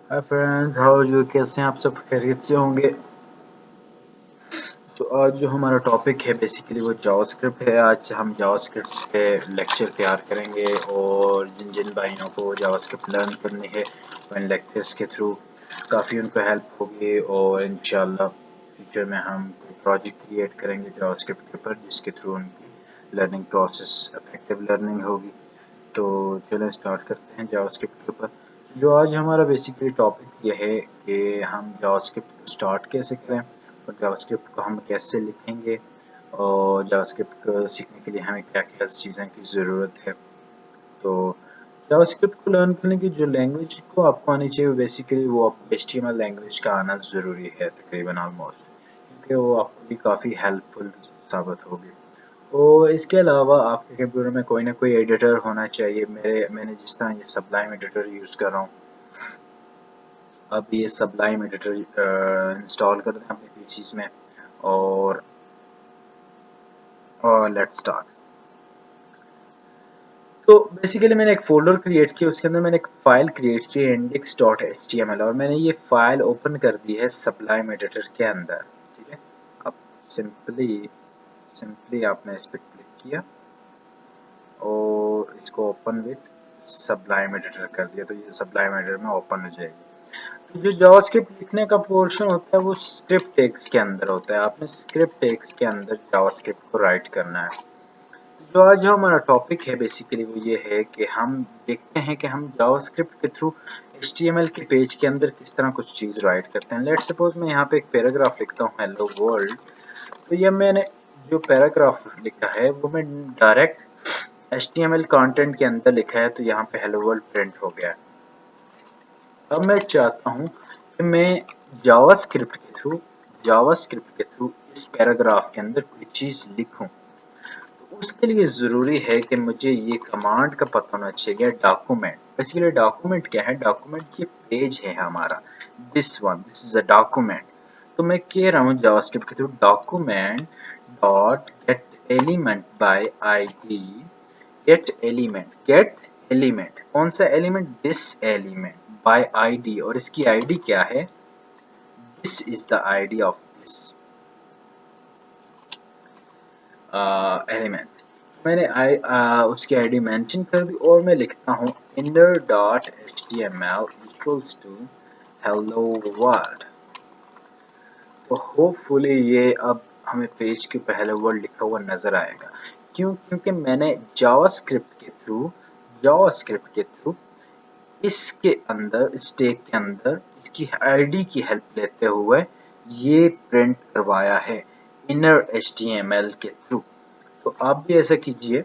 Hi friends, how are you? कैसे हैं आप? सब खैरियत से होंगे। तो आज जो हमारा टॉपिक है बेसिकली वो जावास्क्रिप्ट है। आज हम जावास्क्रिप्ट पे लेक्चर तैयार करेंगे और जिन जिन भाइयों को जावास्क्रिप्ट लर्न करनी है वो इन लेक्चर्स के थ्रू काफ़ी उनको हेल्प होगी और इंशाल्लाह फ्यूचर में हम कोई प्रोजेक्ट क्रिएट करेंगे जावास्क्रिप्ट के ऊपर जिसके थ्रू उनकी लर्निंग प्रोसेस इफेक्टिव लर्निंग होगी। तो चलो स्टार्ट करते हैं जावास्क्रिप्ट के ऊपर। जो आज हमारा बेसिकली टॉपिक ये है कि हम जावास्क्रिप्ट को स्टार्ट कैसे करें और जावास्क्रिप्ट को हम कैसे लिखेंगे और जावास्क्रिप्ट को सीखने के लिए हमें क्या क्या चीज़ों की ज़रूरत है। तो जावास्क्रिप्ट को लर्न करने की जो लैंग्वेज को आपको आनी चाहिए बेसिकली वो आपको HTML लैंग्वेज का आना ज़रूरी है तकरीबन ऑलमोस्ट, क्योंकि वो आपको भी काफ़ी हेल्पफुल साबित होगी। और इसके अलावा आपके कंप्यूटर में कोई ना कोई एडिटर होना चाहिए। मैंने जिस तरह ये सबलाइम एडिटर यूज़ कर रहा हूँ, अब ये सबलाइम एडिटर इंस्टॉल कर दें अपने पीसीज में और लेट्स स्टार्ट। तो बेसिकली मैंने एक फ़ोल्डर क्रिएट किया, उसके अंदर मैंने एक फ़ाइल क्रिएट की index.html और मैंने ये फ़ाइल ओपन कर दी है सबलाइम एडिटर के अंदर। ठीक है, अब सिंपली आपने इस पर क्लिक किया और इसको ओपन विथ सबलाइम एडिटर कर दिया तो ये सबलाइम एडिटर में ओपन हो जाएगी। जो जावास्क्रिप्ट लिखने का पोर्शन होता है वो स्क्रिप्ट टैग्स के अंदर होता है। आपने स्क्रिप्ट टैग्स के अंदर जावास्क्रिप्ट को राइट करना है। जो आज जो हमारा टॉपिक है बेसिकली वो ये है कि हम देखते हैं कि हम जावास्क्रिप्ट के थ्रू HTML के पेज के अंदर किस तरह कुछ चीज़ राइट करते हैं। लेट्स सपोज मैं यहाँ पे एक पैराग्राफ लिखता हूँ, हेलो वर्ल्ड। तो ये मैंने जो पैराग्राफ लिखा है वो मैं डायरेक्ट HTML कंटेंट के अंदर लिखा है, तो यहाँ पे हेलो वर्ल्ड प्रिंट हो गया है। अब मैं चाहता हूँ कि मैं जावास्क्रिप्ट के थ्रू इस पैराग्राफ के अंदर कोई चीज़ लिखूं। तो उसके लिए ज़रूरी है कि मुझे ये कमांड का पता होना चाहिए, डॉक्यूमेंट। बेसिकली डॉक्यूमेंट क्या है? डॉक्यूमेंट ये पेज है हमारा, दिस इज अ डॉक्यूमेंट। तो मैं कह रहा हूँ जावास्क्रिप्ट के through document dot get element by ID. Gate element कौन सा element? This element by ID, और इसकी आईडी क्या है? This is the ID of this element. मैंने उसकी आईडी मेंशन कर दी और मैं लिखता हूँ inner dot html equals to hello world. तो होपफुली ये अब हमें पेज के पहले वर्ड लिखा हुआ नजर आएगा। क्यों? क्योंकि मैंने जावास्क्रिप्ट के थ्रू इसके अंदर, इस टैग के अंदर इसकी आईडी की हेल्प लेते हुए ये प्रिंट करवाया है इनर HTML के थ्रू। तो आप भी ऐसा कीजिए,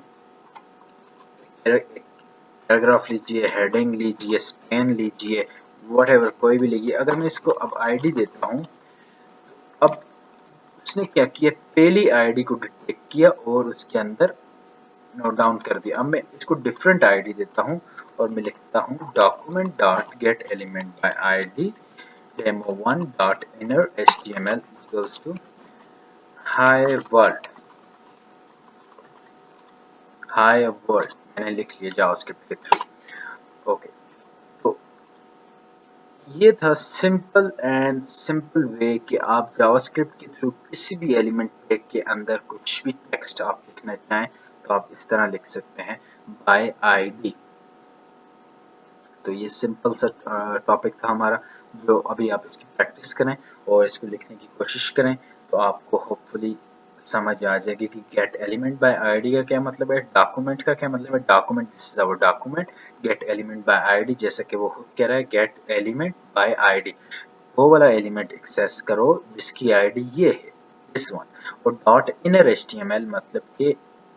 पैराग्राफ लीजिए, हेडिंग लीजिए, स्पेन लीजिए, व्हाटएवर कोई भी लीजिए। अगर मैं इसको अब आईडी देता हूँ, अब उसने क्या किया, पहली आईडी को डिटेक्ट किया और उसके अंदर नोट डाउन कर दिया। अब मैं इसको डिफरेंट आईडी देता हूँ और मैं लिखता हूँ document dot get element by ID demo1 dot inner html equals to hi world. Hi world मैंने लिख लिया जावास्क्रिप्ट के थ्रू। ओके, तो ये था सिंपल वे कि आप जावास्क्रिप्ट के थ्रू किसी भी एलिमेंट टैग के अंदर कुछ भी टेक्स्ट आप लिखना चाहें तो आप इस तरह लिख सकते हैं, बाय आईडी। तो ये सिंपल सा टॉपिक था हमारा, जो अभी आप इसकी प्रैक्टिस करें और इसको लिखने की कोशिश करें तो आपको होपफुली समझ आ जाएगी कि गेट एलिमेंट बाय आईडी का क्या मतलब है, डॉक्यूमेंट का क्या मतलब है। Document, this is our document, get element by ID, जैसे कि वो खुद कह रहा है गेट एलिमेंट बाय आईडी, वो वाला एलिमेंट एक्सेस करो जिसकी आईडी ये है, दिस वन। और डॉट इनर एचटीएमएल मतलब कि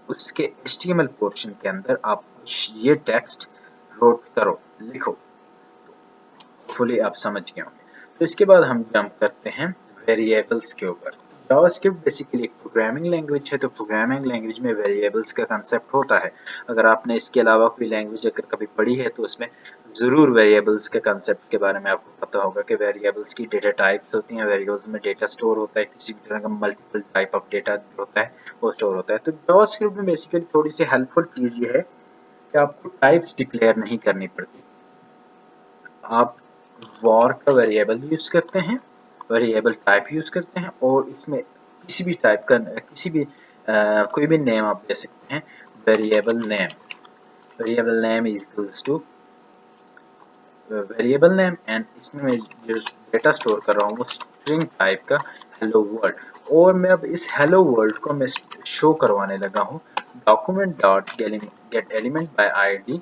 उसके एचटीएमएल पोर्शन के अंदर आप कुछ ये टेक्स्ट रोट करो, लिखो। होपफुली आप समझ गए होंगे। तो इसके बाद हम जंप करते हैं वेरिएबल्स के ऊपर। जावास्क्रिप्ट बेसिकली एक प्रोग्रामिंग लैंग्वेज है, तो प्रोग्रामिंग लैंग्वेज में वेरिएबल्स का कंसेप्ट होता है। अगर आपने इसके अलावा कोई लैंग्वेज अगर कभी पढ़ी है तो उसमें ज़रूर वेरिएबल्स के कंसेप्ट के बारे में आपको पता होगा कि वेरिएबल्स की डेटा टाइप्स होती हैं। वेरिएबल्स में डेटा स्टोर होता है, किसी भी तरह का मल्टीपल टाइप ऑफ डेटा होता है वो स्टोर होता है। तो जावास्क्रिप्ट में बेसिकली थोड़ी सी हेल्पफुल चीज़ ये है कि आपको टाइप्स डिक्लेयर नहीं करनी पड़ती। आप वॉर का वेरिएबल यूज करते हैं, वेरिएबल टाइप यूज करते हैं, और इसमें किसी भी टाइप का कोई भी नेम आप दे सकते हैं। Variable name is equals two variable name, and इसमें मैं जो डेटा स्टोर कर रहा हूँ वो स्ट्रिंग टाइप का हेलो वर्ल्ड, और मैं अब इस हेलो वर्ल्ड को मैं शो करवाने लगा हूँ document dot get element by ID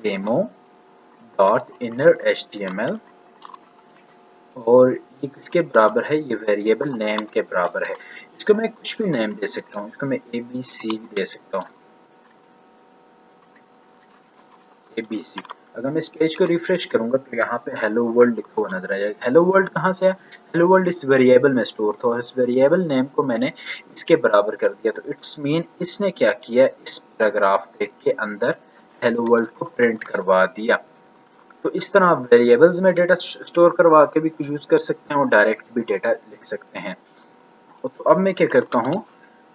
demo dot inner HTML, और ये किसके बराबर है, ये वेरिएबल नेम के बराबर है। इसको मैं कुछ भी नेम दे सकता हूँ, इसको मैं ABC दे सकता हूँ, ABC। अगर मैं इस पेज को रिफ्रेश करूंगा तो यहाँ पे हेलो वर्ल्ड लिखा हुआ नजर आ जाएगा। हेलो वर्ल्ड कहाँ से है, हेलो वर्ल्ड इस वेरिएबल में स्टोर था, और इस वेरिएबल नेम को मैंने इसके बराबर कर दिया, तो इट्स मीन इसने क्या किया, इस पैराग्राफ के अंदर हेलो वर्ल्ड को प्रिंट करवा दिया। तो इस तरह आप वेरिएबल्स में डेटा स्टोर करवा के भी कुछ यूज कर सकते हैं और डायरेक्ट भी डेटा लिख सकते हैं। तो अब मैं क्या करता हूँ,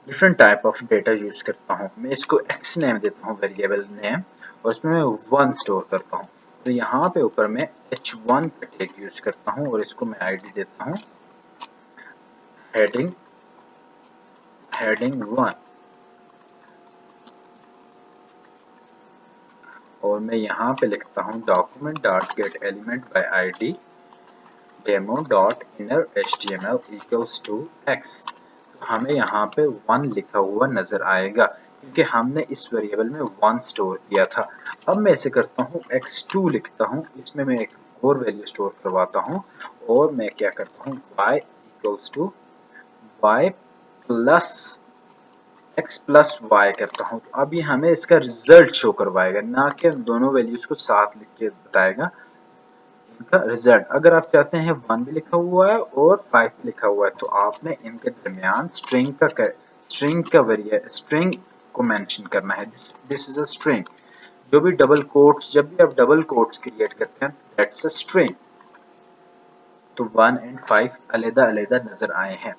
different type of data use करता हूँ। मैं इसको एक्स नेम देता हूँ, वेरिएबल नेम, और इसमें मैं 1 स्टोर करता हूँ। तो यहाँ पे ऊपर मैं h1 का टैग यूज करता हूँ, और इसको मैं आईडी देता हूँ हेडिंग हेडिंग 1, और मैं यहाँ पे लिखता हूँ document dot get element by ID demo dot inner HTML equals to X. तो हमें यहाँ पे 1 लिखा हुआ नजर आएगा क्योंकि हमने इस वेरिएबल में 1 स्टोर किया था। अब मैं ऐसे करता हूँ x2 लिखता हूँ, इसमें मैं एक और वैल्यू स्टोर करवाता हूँ, और मैं क्या करता हूँ y equals to y plus x plus y करता हूँ। तो अब ये हमें इसका रिजल्ट शो करवाएगा, ना कि दोनों वैल्यूज को साथ लिख के बताएगा इनका रिजल्ट। अगर आप चाहते हैं 1 भी लिखा हुआ है और 5 भी लिखा हुआ है, तो आपने इनके दरमियान स्ट्रिंग को मेंशन करना है। This is a string. जो भी डबल कोट्स, जब भी आप डबल कोट्स क्रिएट करते हैं, दैट्स अ स्ट्रिंग। तो 1 एंड 5 अलग-अलग नजर आए हैं।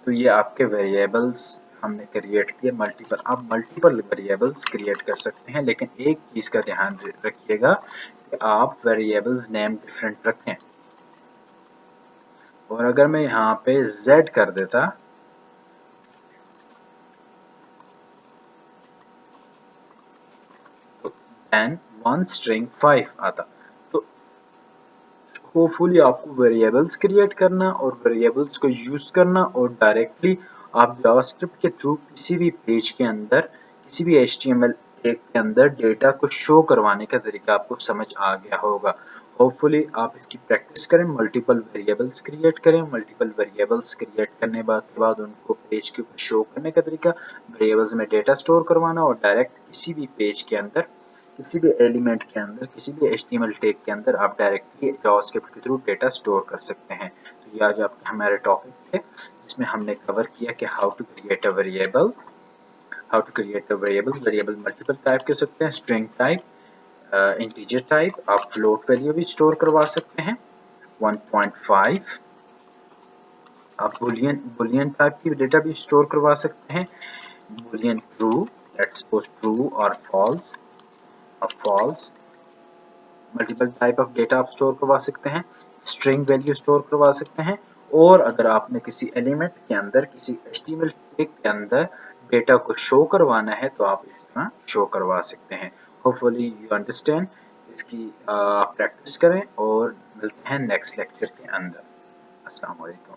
तो ये आपके वेरिएबल्स हमने क्रिएट किए मल्टीपल। आप मल्टीपल वेरिएबल्स क्रिएट कर सकते हैं, लेकिन एक चीज का ध्यान रखिएगा कि आप वेरिएबल्स नेम डिफरेंट रखें। और अगर मैं यहाँ पे z कर देता तो then 1 string 5 आता। तो होपफुली आपको वेरिएबल्स क्रिएट करना और वेरिएबल्स को यूज करना, और डायरेक्टली आप जावास्क्रिप्ट के थ्रू किसी भी पेज के अंदर, किसी भी HTML टैग के अंदर डेटा को शो करवाने का तरीका आपको समझ आ गया होगा। होपफुली आप इसकी प्रैक्टिस करें, मल्टीपल वेरिएबल्स क्रिएट करें, मल्टीपल वेरिएबल्स क्रिएट करने के बाद उनको पेज के ऊपर शो करने का तरीका, वेरिएबल्स में डेटा स्टोर करवाना, और डायरेक्ट किसी भी पेज के अंदर, किसी भी एलिमेंट के अंदर, किसी भी HTML टैग के अंदर आप डायरेक्टली जावास्क्रिप्ट के थ्रू डेटा स्टोर कर सकते हैं। तो ये आज आपके हमारे टॉपिक थे, जिसमें हमने कवर किया कि how to create a variable. Variable multiple type के हो सकते हैं, स्ट्रिंग टाइप, इंटीजर टाइप, आप फ्लोट वैल्यू भी स्टोर करवा सकते हैं 1.5, आप बुलियन टाइप की डेटा भी स्टोर करवा सकते हैं, boolean true, let's suppose true और false, false. Multiple type of data आप स्टोर करवा सकते हैं, स्ट्रिंग वैल्यू स्टोर करवा सकते हैं, और अगर आपने किसी एलिमेंट के अंदर, किसी HTML टैग के अंदर डेटा को शो करवाना है, तो आप इस तरह शो करवा सकते हैं। Hopefully you understand. इसकी प्रैक्टिस करें, और मिलते हैं नेक्स्ट लेक्चर के अंदर। अस्सलाम वालेकुम।